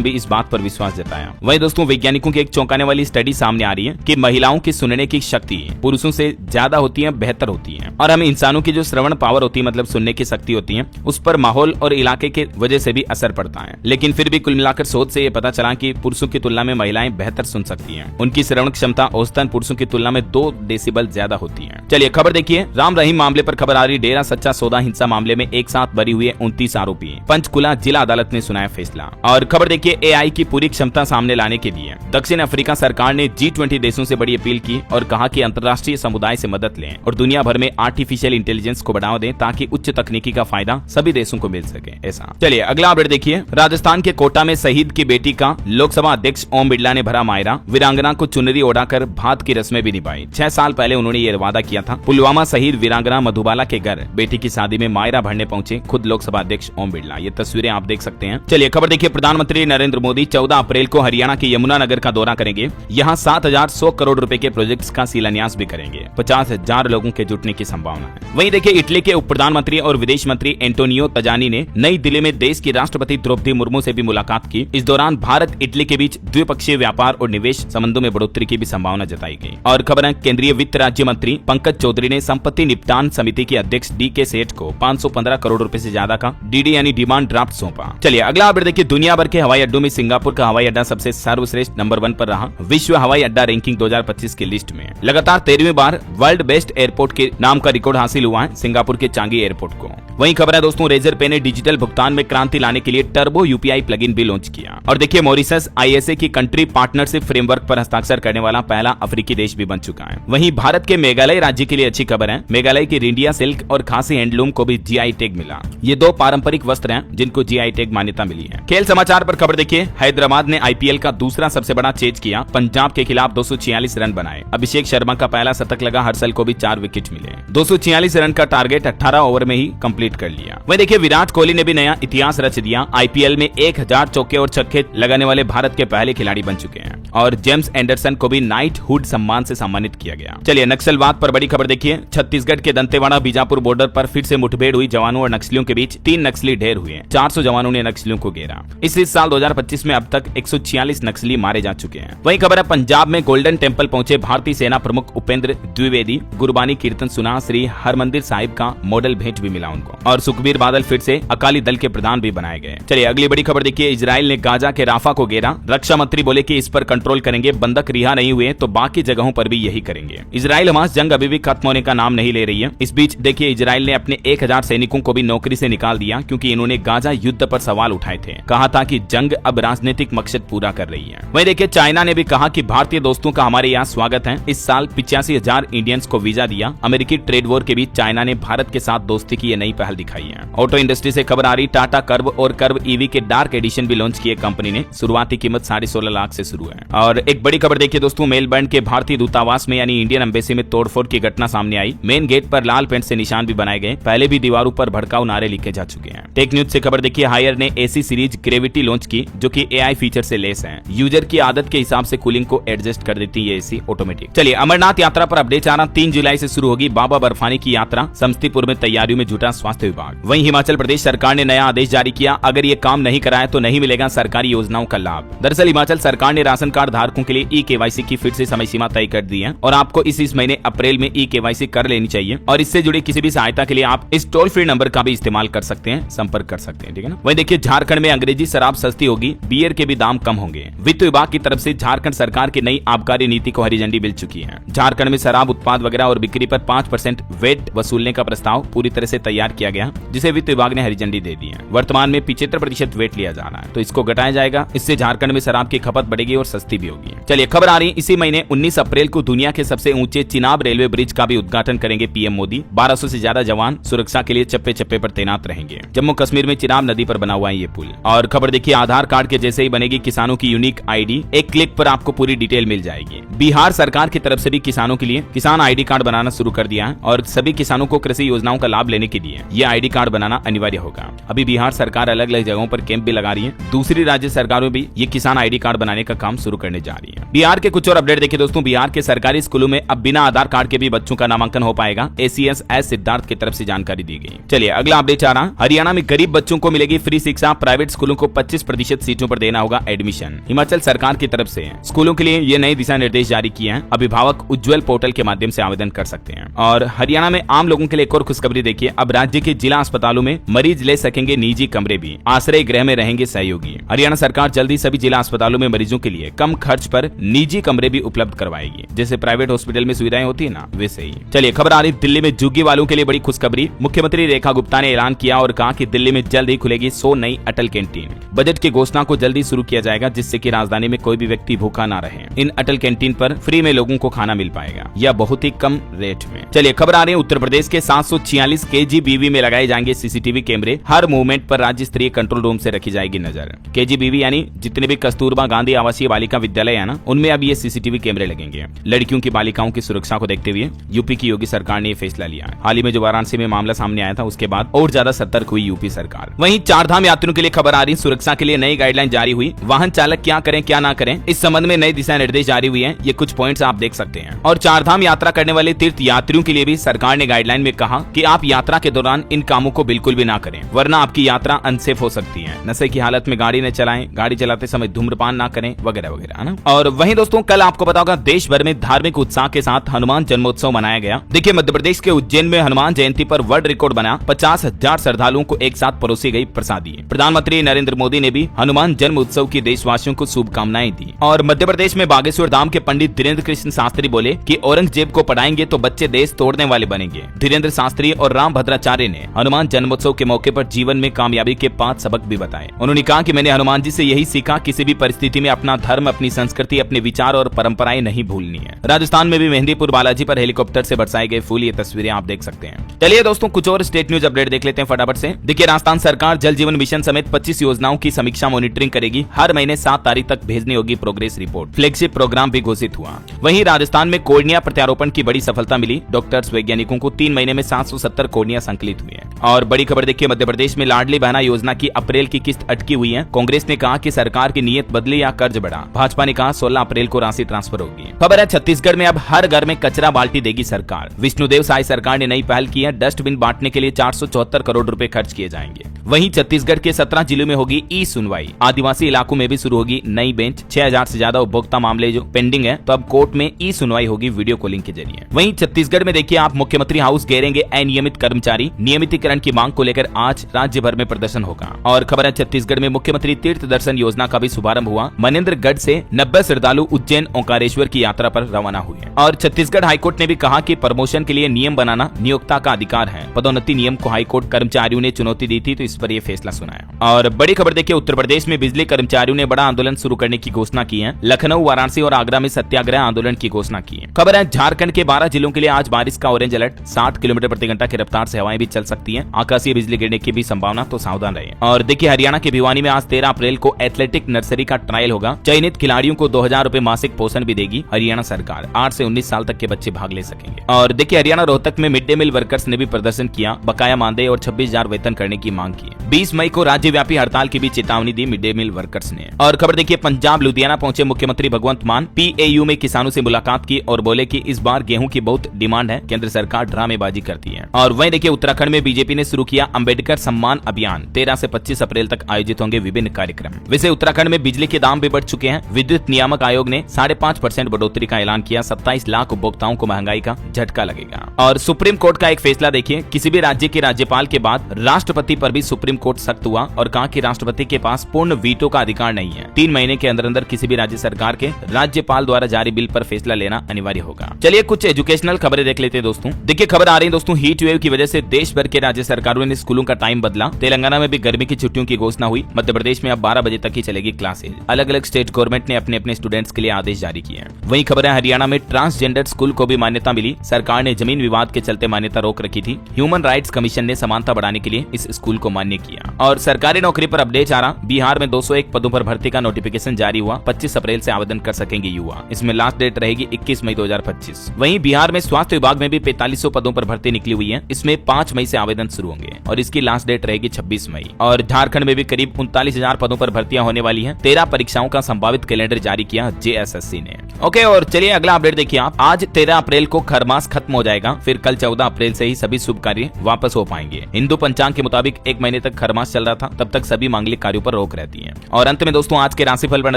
भी इस बात पर विश्वास जताया। वहीं दोस्तों, वैज्ञानिकों की एक चौंकाने वाली स्टडी सामने आ रही है कि महिलाओं की सुनने की शक्ति पुरुषों से ज्यादा होती है, बेहतर होती है। और हम इंसानों की जो श्रवण पावर होती है, मतलब सुनने की शक्ति होती है, उस पर माहौल और इलाके के वजह से भी असर पड़ता है। लेकिन फिर भी कुल मिलाकर शोध से ये पता चला कि पुरुषों की तुलना में महिलाएं बेहतर सुन सकती हैं। उनकी श्रवण क्षमता औसतन पुरुषों की तुलना में 2 डेसिबल ज्यादा होती है। चलिए खबर देखिए, राम रहीम मामले पर खबर आ रही। डेरा सच्चा सौदा हिंसा मामले में एक साथ बरी हुए 29 आरोपी। पंचकुला जिला अदालत ने सुनाया फैसला। और खबर देखिए, AI की पूरी क्षमता सामने लाने के लिए दक्षिण अफ्रीका सरकार ने G20 देशों से बड़ी अपील की और कहा कि अंतर्राष्ट्रीय समुदाय से मदद लें और दुनिया भर में आर्टिफिशियल इंटेलिजेंस को बढ़ावा दें ताकि उच्च तकनीकी का फायदा सभी देशों को मिल सके। ऐसा चलिए अगला अपडेट देखिए, राजस्थान के कोटा में शहीद की बेटी का लोकसभा अध्यक्ष ओम बिरला ने भरा मायरा। वीरांगना को चुनरी ओढ़ाकर भात की रस्में भी निभाई। 6 साल पहले उन्होंने ये वादा किया था। पुलवामा शहीद वीरांगना मधुबाला के घर बेटी की शादी में मायरा भरने पहुंचे खुद लोकसभा अध्यक्ष ओम बिरला। ये तस्वीरें आप देख सकते हैं। चलिए खबर देखिए, प्रधानमंत्री नरेंद्र मोदी 14 अप्रैल को हरियाणा के यमुनानगर का दौरा करेंगे। यहाँ 7,100 करोड़ रुपए के प्रोजेक्ट्स का शिलान्यास भी करेंगे। 50,000 लोगों के जुटने की संभावना है। वहीं देखिए, इटली के उप प्रधानमंत्री और विदेश मंत्री एंटोनियो तजानी ने नई दिल्ली में देश की राष्ट्रपति द्रौपदी मुर्मू से भी मुलाकात की। इस दौरान भारत इटली के बीच द्विपक्षीय व्यापार और निवेश संबंधों में बढ़ोतरी की भी संभावना जताई गई। और खबर है, केंद्रीय वित्त राज्य मंत्री पंकज चौधरी ने संपत्ति निपटान समिति के अध्यक्ष DK सेठ को 515 करोड़ रुपए से ज्यादा का DD यानी डिमांड ड्राफ्ट सौंपा। चलिए अगला अपडेट देखिए, दुनिया भर के हवाई अड्डों में सिंगापुर का हवाई अड्डा सबसे सर्वश्रेष्ठ नंबर 1 पर रहा विश्व हवाई अड्डा रैंकिंग 2025 की लिस्ट में। लगातार 13वीं बार वर्ल्ड बेस्ट एयरपोर्ट के नाम का रिकॉर्ड हासिल हुआ है सिंगापुर के चांगी एयरपोर्ट को। वहीं खबर है दोस्तों, रेजर पे ने डिजिटल भुगतान में क्रांति लाने के लिए टर्बो UPI प्लगइन भी लॉन्च किया। और देखिए, मॉरिशस ISA की कंट्री पार्टनरशिप फ्रेमवर्क पर हस्ताक्षर करने वाला पहला अफ्रीकी देश भी बन चुका है। वहीं भारत के मेघालय राज्य के लिए अच्छी खबर है, मेघालय की रिंडिया सिल्क और खासी हैंडलूम को भी GI टैग मिला। ये 2 पारंपरिक वस्त्र हैं जिनको GI टैग मान्यता मिली है। खेल समाचार पर खबर देखिए, हैदराबाद ने IPL का दूसरा सबसे बड़ा चेज किया। पंजाब के खिलाफ 246 रन बनाए। अभिषेक शर्मा का पहला शतक लगा, हर्षल को भी 4 विकेट मिले। 246 रन का टारगेट 18 ओवर में ही कंप्लीट कर लिया। वहीं देखिए, विराट कोहली ने भी नया इतिहास रच दिया। IPL में 1000 चौके और छक्के लगाने वाले भारत के पहले खिलाड़ी बन चुके हैं। और जेम्स एंडरसन को भी नाइटहुड सम्मान से सम्मानित किया गया। चलिए नक्सलवाद पर बड़ी खबर देखिए, छत्तीसगढ़ के दंतेवाड़ा बीजापुर बॉर्डर पर फिर से मुठभेड़ हुई। जवानों और नक्सलियों के बीच 3 नक्सली ढेर हुए। 400 जवानों ने नक्सलियों को घेरा। इस साल 2025 में अब तक 146 नक्सली मारे जा चुके हैं। वहीं खबर है, पंजाब में गोल्डन टेम्पल पहुंचे भारतीय सेना प्रमुख उपेंद्र द्विवेदी। गुरबानी कीर्तन सुना, श्री हरमंदिर साहिब का मॉडल भेंट भी मिला उनको। और सुखबीर बादल फिर से अकाली दल के प्रधान भी बनाए गए। चलिए अगली बड़ी खबर देखिए, इजराइल ने गाजा के राफा को घेरा। रक्षा मंत्री बोले कि इस पर कंट्रोल करेंगे, बंधक रिहा नहीं हुए तो बाकी जगहों पर भी यही करेंगे। इजराइल हमास जंग अभी भी खत्म होने का नाम नहीं ले रही है। इस बीच देखिए, इजराइल ने अपने 1000 सैनिकों को भी नौकरी से निकाल दिया क्योंकि इन्होंने गाजा युद्ध पर सवाल उठाए थे। कहा था कि जंग अब राजनीतिक मकसद पूरा कर रही है। वहीं देखिए, चाइना ने भी कहा कि भारतीय दोस्तों का हमारे यहाँ स्वागत है। इस साल 85,000 इंडियंस को वीजा दिया। अमेरिकी ट्रेड वॉर के बीच चाइना ने भारत के साथ दोस्ती की ये नई पहल दिखाई है। ऑटो इंडस्ट्री से खबर आ रही, टाटा कर्व और कर्व EV के डार्क एडिशन भी लॉन्च किए कंपनी ने। शुरुआती कीमत 16.5 लाख से शुरू है। और एक बड़ी खबर देखिए दोस्तों, मेलबर्न के भारतीय दूतावास में यानी इंडियन एम्बेसी में तोड़फोड़ की घटना सामने आई। मेन गेट पर लाल पेंट से निशान भी बनाए गए। पहले भी दीवारों पर भड़काऊ नारे लिखे जा चुके हैं। टेक न्यूज से खबर देखिए, हायर ने AC सीरीज ग्रेविटी लॉन्च की जो कि AI फीचर से लेस है। यूजर की आदत के हिसाब से कूलिंग को एडजस्ट कर देती है AC ऑटोमेटिक। चलिए अमरनाथ यात्रा पर अपडेट आ रहा, 3 जुलाई से शुरू होगी बाबा बर्फानी की यात्रा। समस्तीपुर में तैयारियों में जुटा स्वास्थ्य विभाग। वहीं हिमाचल प्रदेश सरकार ने नया आदेश जारी किया, अगर ये काम नहीं कराया तो नहीं मिलेगा सरकारी योजनाओं का लाभ। दरअसल हिमाचल सरकार ने राशन कार्ड धारकों के लिए eKYC की फिर से समय सीमा तय कर दी है और आपको इस महीने अप्रैल में eKYC कर लेनी चाहिए। और इससे जुड़ी किसी भी सहायता के लिए आप इस टोल फ्री नंबर का भी इस्तेमाल कर सकते हैं, संपर्क कर सकते हैं, ठीक है ना। वहीं देखिए, झारखंड में अंग्रेजी शराब सस्ती होगी, बियर के भी दाम कम होंगे। वित्त विभाग की तरफ से झारखंड सरकार की नई आबकारी नीति को हरी झंडी झंडी मिल चुकी है। झारखंड में शराब उत्पाद वगैरह और बिक्री पर 5% वेट वसूलने का प्रस्ताव पूरी तरह से तैयार किया गया, जिसे वित्त विभाग ने हरी झंडी दे दी है। वर्तमान में 75% वेट लिया जा रहा है, तो इसको घटाया जाएगा। इससे झारखंड में शराब की खपत बढ़ेगी और सस्ती भी होगी। चलिए खबर आ रही, इसी महीने 19 अप्रैल को दुनिया के सबसे ऊंचे चिनाब रेलवे ब्रिज का भी उद्घाटन करेंगे पीएम मोदी। 1200 से ज्यादा जवान सुरक्षा के लिए चप्पे चप्पे पर तैनात रहेंगे। जम्मू कश्मीर में चिनाब नदी पर बना हुआ है ये पुल। और खबर देखिए, आधार कार्ड के जैसे ही बनेगी किसानों की यूनिक आईडी, एक क्लिक पर आपको पूरी डिटेल मिल जाएगी। बिहार सरकार की तरफ से भी किसानों के लिए किसान आईडी कार्ड बनाना शुरू कर दिया है और सभी किसानों को कृषि योजनाओं का लाभ लेने के लिए ये आईडी कार्ड बनाना अनिवार्य होगा। अभी बिहार सरकार अलग अलग जगहों पर कैंप भी लगा रही है। दूसरी राज्य सरकारों भी ये किसान आईडी कार्ड बनाने का काम शुरू करने जा रही है। बिहार के कुछ और अपडेट देखिए दोस्तों, बिहार के सरकारी स्कूलों में अब बिना आधार कार्ड के भी बच्चों का नामांकन हो पाएगा। एसीएस एस सिद्धार्थ की तरफ से जानकारी दी गई। चलिए अगला अपडेट आ रहा, हरियाणा में गरीब बच्चों को मिलेगी फ्री शिक्षा, प्राइवेट स्कूलों को 25% सीटों पर देना होगा एडमिशन। हिमाचल सरकार की तरफ से स्कूलों के लिए ये नए दिशा निर्देश जारी किए हैं। अभिभावक उज्ज्वल पोर्टल के माध्यम से आवेदन कर सकते हैं। और हरियाणा में आम लोगों के लिए एक और खुशखबरी देखिए, अब राज्य के जिला अस्पतालों में मरीज ले सकेंगे निजी कमरे भी, आश्रय गृह में रहेंगे सहयोगी। हरियाणा सरकार जल्दी सभी जिला अस्पतालों में मरीजों के लिए कम खर्च पर निजी कमरे भी उपलब्ध करवाएगी, जैसे प्राइवेट हॉस्पिटल में सुविधाएं होती है ना, वैसे ही। चलिए खबर आ रही, दिल्ली में झुग्गी वालों के लिए बड़ी खुशखबरी। मुख्यमंत्री रेखा गुप्ता ने ऐलान किया और कहा कि दिल्ली में जल्द ही खुलेगी 100 नई अटल कैंटीन। बजट की घोषणा को जल्दी शुरू किया जाएगा, जिससे कि राजधानी में कोई भी व्यक्ति भूखा ना रहे। इन अटल कैंटीन पर फ्री में लोगों को खाना मिल पाएगा, या बहुत ही कम रेट में। चलिए खबर आ रही है, उत्तर प्रदेश के 746 केजीबीवी में लगाए जाएंगे सीसीटीवी कैमरे। हर मूवमेंट पर राज्य स्तरीय कंट्रोल रूम से रखी जाएगी नजर। केजीबीवी यानी जितने भी कस्तूरबा गांधी आवासीय बालिका विद्यालय है ना, उनमें अब ये सीसीटीवी कैमरे लगेंगे। लड़कियों की बालिकाओं की सुरक्षा को देखते हुए यूपी की योगी सरकार ने ये फैसला लिया। हाल ही में जो वाराणसी में मामला सामने आया था, उसके बाद और ज्यादा सतर्क हुई यूपी सरकार। वहीं चारधाम यात्रियों के लिए खबर आ रही, सुरक्षा के लिए नई गाइडलाइन जारी हुई। वाहन चालक क्या करें क्या ना करें, इस संबंध में नए दिशा निर्देश जारी हुई है। ये कुछ पॉइंट्स आप देख सकते हैं। और चारधाम यात्रा करने वाले तीर्थ यात्रियों के लिए भी सरकार ने गाइडलाइन में कहा कि आप यात्रा के दौरान इन कामों को बिल्कुल भी ना करें, वरना आपकी यात्रा अनसेफ हो सकती है। नशे की हालत में गाड़ी न चलाएं, गाड़ी चलाते समय धूम्रपान ना करें, वगैरह वगैरह, है ना। और वहीं दोस्तों, कल आपको पता होगा देश भर में धार्मिक उत्साह के साथ हनुमान जन्मोत्सव मनाया गया। देखिए मध्य प्रदेश के उज्जैन में हनुमान जयंती पर वर्ल्ड रिकॉर्ड बना। 50,000 श्रद्धालुओं को एक साथ परोसी गई प्रसादी। प्रधानमंत्री नरेंद्र मोदी ने भी हनुमान जन्म उत्सव की देशवासियों को शुभकामनाएं दी। और मध्य प्रदेश में बागेश्वर धाम के पंडित धीरेन्द्र कृष्ण शास्त्री बोले कि औरंगजेब को पढ़ाएंगे तो बच्चे देश तोड़ने वाले बनेंगे। धीरेन्द्र शास्त्री और राम भद्राचार्य ने हनुमान जन्मोत्सव के मौके पर जीवन में कामयाबी के 5 सबक भी बताए। उन्होंने कहा कि मैंने हनुमान जी से यही सीखा, किसी भी परिस्थिति में अपना धर्म, अपनी संस्कृति, अपने विचार और परंपराएं नहीं भूलनी है। राजस्थान में भी मेहंदीपुर बालाजी पर हेलीकॉप्टर से बरसाए गए फूल, ये तस्वीरें आप देख सकते हैं। चलिए दोस्तों, कुछ और स्टेट न्यूज अपडेट देख लेते हैं फटाफट से। देखिए राजस्थान सरकार जल जीवन मिशन समेत 25 योजनाओं की समीक्षा मॉनिटरिंग करेगी। हर महीने 7 तारीख तक भेजनी होगी प्रोग्रेस रिपोर्ट। फ्लैगशिप प्रोग्राम भी घोषित हुआ। वहीं राजस्थान में कोर्निया प्रत्यारोपण की बड़ी सफलता मिली। डॉक्टर्स वैज्ञानिकों को 3 महीने में 770 कोर्निया संकलित हुए हैं। और बड़ी खबर देखिए, मध्य प्रदेश में लाडली बहना योजना की अप्रैल की किस्त अटकी हुई है। कांग्रेस ने कहा कि सरकार की नीयत बदली या कर्ज बढ़ा। भाजपा ने कहा 16 अप्रैल को राशि ट्रांसफर होगी। खबर है छत्तीसगढ़ में अब हर घर में कचरा बाल्टी देगी सरकार। विष्णुदेव साय सरकार ने नई पहल की है। डस्टबिन बांटने के लिए 474 करोड़ रुपए खर्च किए जाएंगे। वहीं छत्तीसगढ़ के 17 जिलों में होगी ई सुनवाई। आदिवासी इलाकों में भी शुरू होगी नई बेंच। 6000 से ज्यादा उपभोक्ता मामले जो पेंडिंग है, तो अब कोर्ट में ई सुनवाई होगी वीडियो कॉलिंग के जरिए। वहीं छत्तीसगढ़ में देखिए आप, मुख्यमंत्री हाउस घेरेंगे अनियमित कर्मचारी। नियमितीकरण की मांग को लेकर आज राज्य भर में प्रदर्शन होगा। और खबर है छत्तीसगढ़ में मुख्यमंत्री तीर्थ दर्शन योजना का भी शुभारंभ हुआ। मनेन्द्रगढ़ से 90 श्रद्धालु उज्जैन ओंकारेश्वर की यात्रा पर रवाना हुए। और छत्तीसगढ़ हाईकोर्ट ने भी कहा कि प्रमोशन के लिए नियम बनाना नियोक्ता का अधिकार है। पदोन्नति नियम को हाईकोर्ट कर्मचारियों ने चुनौती दी थी, तो इस पर यह फैसला सुनाया। और बड़ी खबर देखिए, उत्तर प्रदेश में बिजली कर्मचारियों ने बड़ा आंदोलन शुरू करने की घोषणा की है। लखनऊ, वाराणसी और आगरा में सत्याग्रह आंदोलन की घोषणा की है। खबर है झारखंड के 12 जिलों के लिए आज बारिश का ऑरेंज अलर्ट। 60 किलोमीटर प्रति घंटा की रफ्तार से हवाएं भी चल सकती हैं। आकाशीय बिजली गिरने की भी संभावना, तो सावधान रहे। और देखिए हरियाणा के भिवानी में आज 13 अप्रैल को एथलेटिक नर्सरी का ट्रायल होगा। चयनित खिलाड़ियों को 2000 रुपए मासिक पोषण भी देगी हरियाणा सरकार। 8 से 19 साल तक के बच्चे भाग ले सकेंगे। और देखिए हरियाणा रोहतक में मिड डे मील वर्कर्स ने भी प्रदर्शन किया। बकाया मानदेय और 26,000 वेतन करने की मांग की। 20 मई को राज्यव्यापी हड़ताल की भी चेतावनी दी मिड डे मील वर्कर्स ने। और खबर देखिए, पंजाब लुधियाना पहुंचे मुख्यमंत्री भगवंत मान। पीएयू में किसानों से मुलाकात की और बोले कि इस बार गेहूं की बहुत डिमांड है, केंद्र सरकार ड्रामेबाजी करती है। और वहीं देखिए उत्तराखंड में बीजेपी ने शुरू किया अंबेडकर सम्मान अभियान। 13 से 25 अप्रैल तक आयोजित होंगे विभिन्न कार्यक्रम। वैसे उत्तराखंड में बिजली के दाम भी बढ़ चुके हैं। विद्युत नियामक आयोग ने 5.5% बढ़ोतरी का ऐलान किया। 27 लाख उपभोक्ताओं को महंगाई का झटका लगेगा। और सुप्रीम कोर्ट का एक फैसला देखिए, किसी भी राज्य के राज्यपाल के बाद राष्ट्रपति पर भी सुप्रीम कोर्ट सख्त हुआ और कहा कि राष्ट्रपति के पास पूर्ण वीटो का अधिकार नहीं है। 3 महीने के अंदर अंदर किसी भी राज्य सरकार के राज्यपाल द्वारा जारी बिल पर फैसला लेना अनिवार्य होगा। चलिए कुछ एजुकेशनल खबरें देख लेते हैं दोस्तों। देखिए खबर आ रही है दोस्तों, हीट वेव की वजह से देश भर के राज्य सरकारों ने स्कूलों का टाइम बदला। तेलंगाना में भी गर्मी की छुट्टियों की घोषणा हुई। मध्य प्रदेश में अब 12 बजे तक ही चलेगी क्लासेज। अलग अलग स्टेट गवर्नमेंट ने अपने अपने स्टूडेंट्स के लिए आदेश जारी किए हैं। वहीं खबर है हरियाणा में ट्रांसजेंडर स्कूल को भी मान्यता मिली। सरकार ने जमीन विवाद के चलते मान्यता रोक रखी थी। ह्यूमन राइट्स कमीशन ने समानता बढ़ाने के लिए इस स्कूल को मान्य किया। और सरकारी नौकरी पर अपडेट आ रहा, बिहार में 201 पदों पर भर्ती का नोटिफिकेशन जारी हुआ। 25 अप्रैल से आवेदन कर सकेंगे युवा। इसमें लास्ट डेट रहेगी 21 मई 2025। वहीं बिहार में स्वास्थ्य विभाग में भी 4500 पदों पर भर्ती निकली हुई है। इसमें 5 मई से आवेदन शुरू होंगे और इसकी लास्ट डेट रहेगी 26 मई। और झारखंड में भी करीब 39,000 पदों पर भर्तियां होने वाली हैं। 13 परीक्षाओं का संभावित कैलेंडर जारी किया JSSC ने। ओके, और चलिए अगला अपडेट देखिए आप। आज 13 अप्रैल को खरमास खत्म हो जाएगा। फिर कल 14 अप्रैल से ही सभी शुभ कार्य वापस हो पाएंगे। हिंदू पंचांग के मुताबिक 1 महीने तक खरमास चल रहा था, तब तक सभी मांगलिक कार्यों पर रोक रहती है। और अंत में दोस्तों आज के राशिफल पर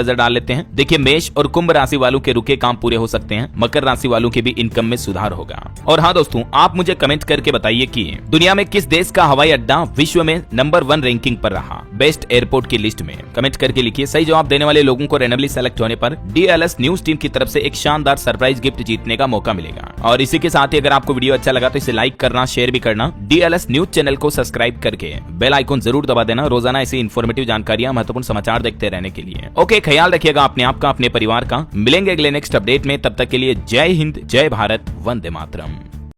नजर डाल लेते हैं। देखिए मेष और कुंभ राशि वालों के रुके काम पूरे हो सकते हैं। मकर राशि वालों के भी इनकम में सुधार होगा। और हाँ दोस्तों, आप मुझे कमेंट करके बताइए कि दुनिया में किस देश का हवाई अड्डा विश्व में नंबर 1 रैंकिंग पर रहा बेस्ट एयरपोर्ट की लिस्ट में। कमेंट करके लिखिए। सही जवाब देने वाले लोगों को रैंडमली सेलेक्ट होने पर DLS न्यूज टीम की तरफ से एक शानदार सरप्राइज गिफ्ट जीतने का मौका मिलेगा। और इसी के साथ ही अगर आपको वीडियो अच्छा लगा तो इसे लाइक करना, शेयर भी करना। DLS न्यूज चैनल को सब्सक्राइब करके बेल आइकॉन जरूर दबा देना रोजाना ऐसी इन्फॉर्मेटिव जानकारियां, महत्वपूर्ण समाचार देखते रहने के लिए। ओके, ख्याल रखिएगा अपने आप का, अपने परिवार का। मिलेंगे अगले नेक्स्ट अपडेट में, तब तक के लिए जय हिंद, जय भारत, वंदे मातरम।